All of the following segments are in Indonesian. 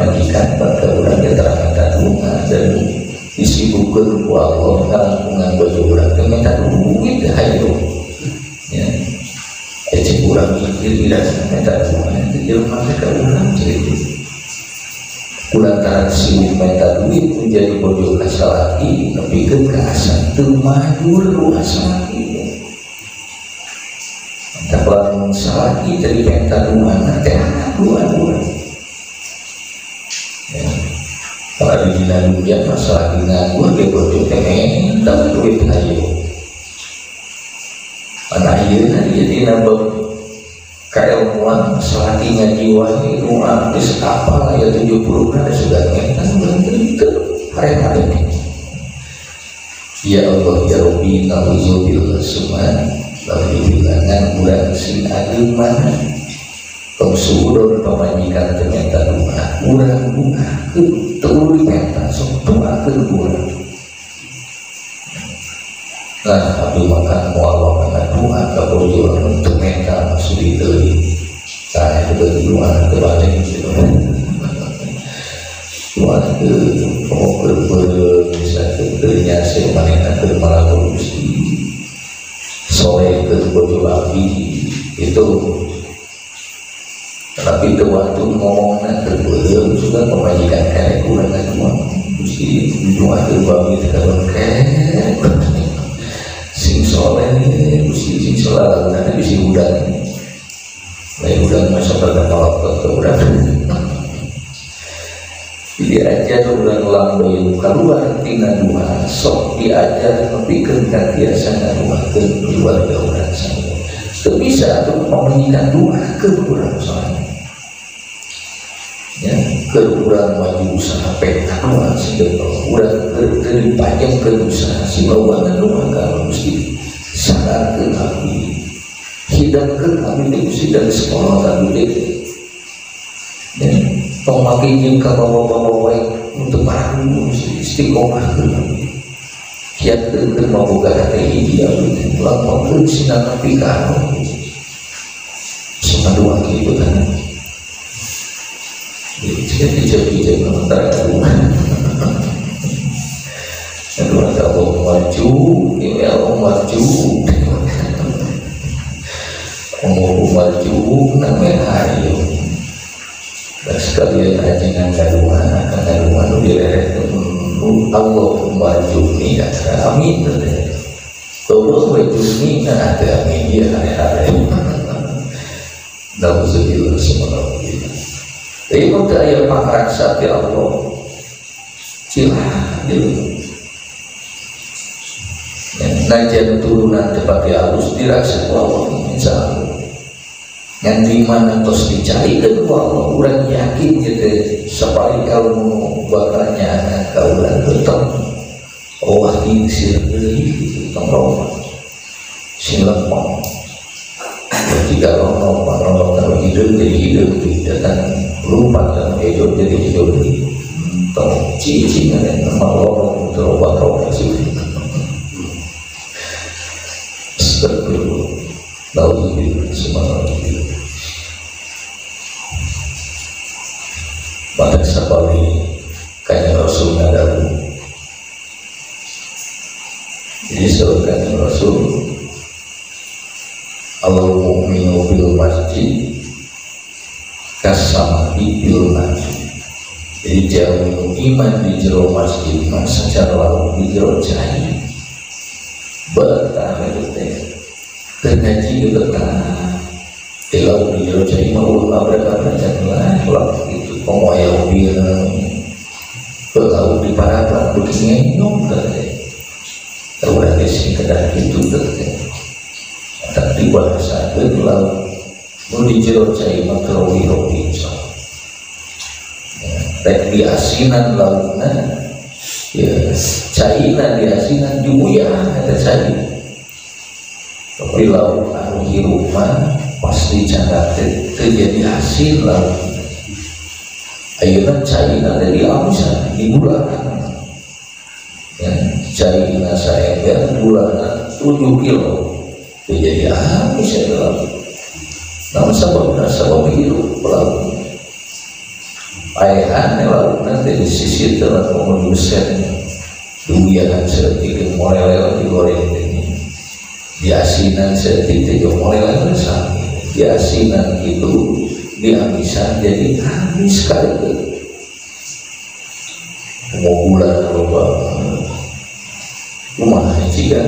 majikan pada orang keterangan tadungan dan disibukkan ku Allah ngalantungan baju orang ke minta duit ayo ya cek orang mikir tidak minta duit itu mereka orang cerita kulantaran sibuk minta duit menjadi bodoh asa lagi tapi ke asa temajur lu asa lagi tapi salaki dari minta duit nanti anak dua kalau di dina dunia masalah dina gua dia bodoh pengen dapat duit ayo mana iya dia dina keilmuan selatinya jiwa ini rumah bis apa ya 70 ada sudah ngetan belum itu hari-hari ya Allah ya Rabbi na'udzubillah semua lalu bilangan bulan sin adil mana kau suruh pemajikan ternyata rumah urang bunga teu dipenta sok tuakeun urang nah abdi makan muallah kana doa ka bojo teu menta maksud deui saya teu doa teu balik gitu doa teu pokok bisa teu nyase manehna teu malaku Gusti sore ke bojo abdi itu tapi itu waktu ngomongnya terbelum juga pemajikan kayak kurang kan semua mesti doa terbabi terkadang kayak sing soleh mesti sing selalu nanti bisa udah lain udah masa pada malam ke udah diajar udah ngelambai keluar tina dua sok diajar tapi kena biasa dua keluarga orang sama itu bisa tuh pemajikan dua ke kurang soalnya ya kurang maju usaha pekawal sehingga kurang terpanjang ke usaha si bawangan doang kalau mesti sadar ke kami hidupkan kami itu dari sekolah kami itu ya pemakai jengka bawa-bawa untuk baru istiqomah ke kami kiat ke mau buka hati dia lama ke sinar tapi kalau cuma dua gitu kan jadi sementara rumah kedua kalau maju ini Allah maju maju namanya ayo dan sekalian ajengan kadungan itu direret Allah maju nih amin Allah maju nih ada amin dia hari-hari na'udzubillah semua jadi kalau ayat pakraksa ya Allah silah dulu najan turunan sebagai halus diraksa Allah insya Allah yang dimana terus dicari kedua Allah orang yakin gitu supaya ilmu bakalnya anak kaulan betul Allah dingsir gitu tolong silepong jika orang hidup jadi hidup dan lupa dalam hidup jadi hidup atau cici dan nama orang untuk obat-obat sih seperti lalu semua pada sabali kayak Rasul ngadalu jadi seorang Rasul al-mu'minu bil masjid kasamahi bil masjid jadi jauh iman di jero masjid mas secara lalu di jero cahaya betah itu teh tergaji betah kalau di jero cahaya mau abrak-abrak janganlah kalau itu pemoyang bilang kalau di parapan begini nyong teh tahu lagi sih kedai itu teh tapi bahasa laut mau dijero cai makrowi robi rek di asinan lautnya ya caina di asinan jumuya ada cai tapi laut anu hirupman pasti canda terjadi asin laut ayeuna caina ada di amsa di bulan ya caina saember bulan 7 kilo jadi habis ya dalam nama sabab hidup pelaku paehan lalu nanti di sisi telah mengurusannya duwian seperti molelel digoreng ini diasinan seperti molelel sama diasinan itu diamisan jadi amis sekali mau bulan lupa rumahnya jika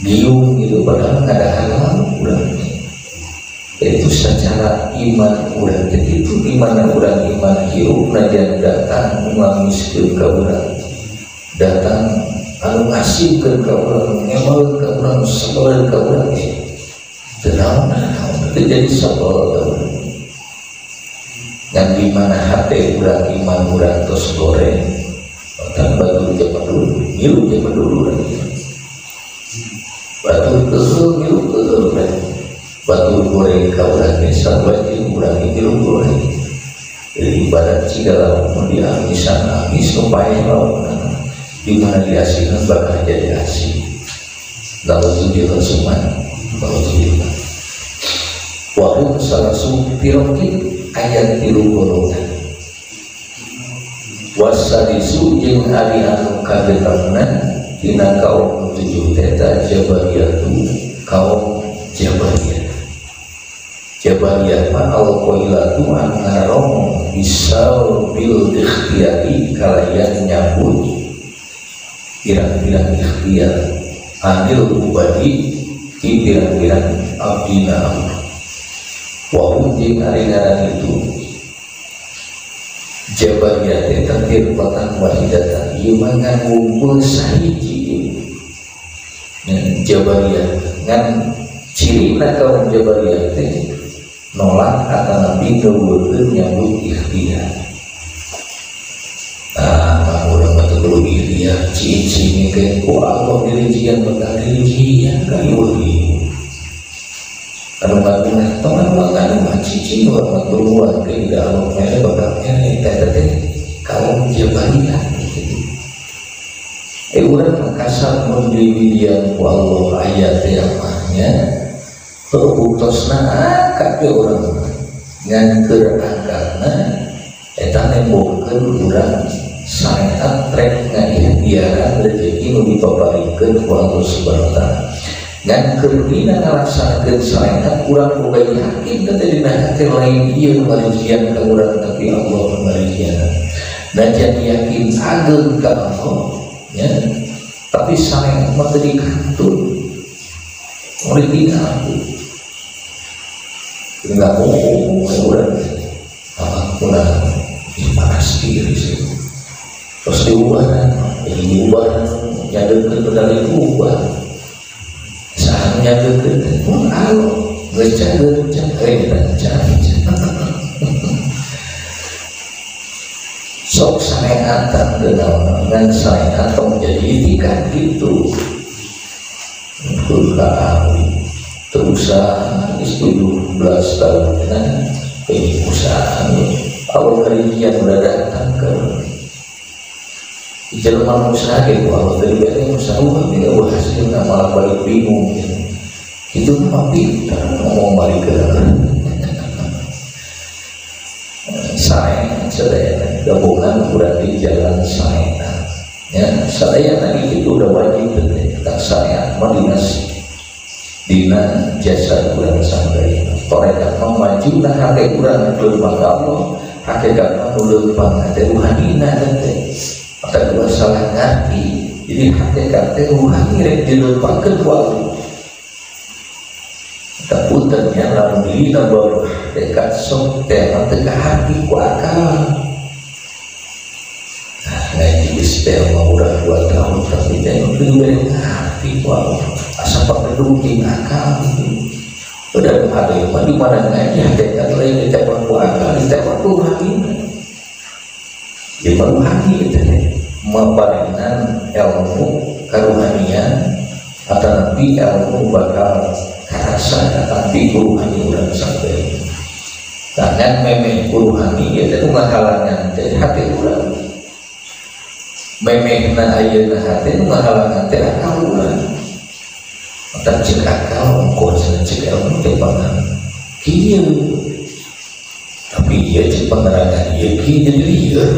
giung gitu padahal nggak ada halal udah itu secara iman udah jadi itu dimana orang iman hirup najan datang mengemiskan ke orang datang lalu ngasih ke orang ngemal ke orang sebel ke orang tenang itu jadi sebel yang dimana hati orang iman orang terus goreng dan batu zaman dulu milu zaman dulu lagi batu kesel milu kesel batu goreng kau lagi sampai kurang itu goreng jadi ibarat segala mau diamisan amis supaya mau di mana diasinan bakal jadi asin lalu itu dia semua lalu itu wahyu salah satu pirokin ayat tilu golongan wasadisu jeung ari anu kagetamna dina kaum 7 teta jabariyatu kaum jabariyah Jabariyah ma al-qailatu an ngaromo bisal bil ikhtiyari kalayan nyambut pirang-pirang ikhtiar anil ubadi di pirang-pirang abdina wa umjing aringaran itu Jabariyah tetapi rupakan wahidatan ieu mangan ngumpul sahiji Jabariyah ngan cirina kaum Jabariyah teh nolak kata Nabi kewueun nyambut ikhtiar. Orang betul ikhtiar cici ke ku Allah dirijian bakal dirijian kayu ieu. Anu ngaguna tong anu cici orang betul ke dalam mere bakal mere teh kaum Jabariyah. Urang kasar mun diwidian ku Allah ayat amanya terputusna kabeh urang ngan keur angkatna eta nembongkeun urang syariat rek ngaikhtiaran rezeki nu dipaparikeun ku Allah Subhanahu wa taala ngan keur dina ngalaksanakeun syariat urang boga yakin teh dina hati lain ieu marijian ka urang tapi Allah marijian najan yakin ageng ka Allah ya tapi syariat mah teu dikantun oleh tinggal enggak mau udah pulang panas diri sih terus diubah jadi ubah nyadekeun pedali ubah saat nyadekeun pun alo ngecageun sok syariatan dengan syariat menjadi itikat gitu kulkaawi terusan 17 tahun ini usaha awal kalian udah datang ke Jerman usaha gitu awal dari BRI usaha tidak hasil malah balik bingung itu mah pintar ngomong balik ke saya gabungan udah di jalan saya ya saya tadi itu udah wajib tak saya mau dina jasa kurang sampai mereka memaju nah hakikat kurang kelima Allah hakikat melempang ada ruhanina nanti maka dua salah ngerti jadi hakikatnya ruhani yang dilempangkan walau keputarnya lalu baru dekat sok tema tengah hati ku akal ngaji istimewa udah 2 tahun tapi dia lebih ngerti walau asal pakai duduk akal udah ada yang di mana ngaji hakikat lain ditepar ku akal ditepar ku rohani di rohani gitu deh memparinan ilmu kerohanian atau nanti ilmu bakal karasa tapi rohani udah sampai tangan memeh rohani ya itu menghalangan dari hati ulang memeh na ayeuna hati itu menghalangan dari akal ulang tak cek akal ongkos cek ilmu tepangan kieu tapi iya cek penerangan iya jadi liar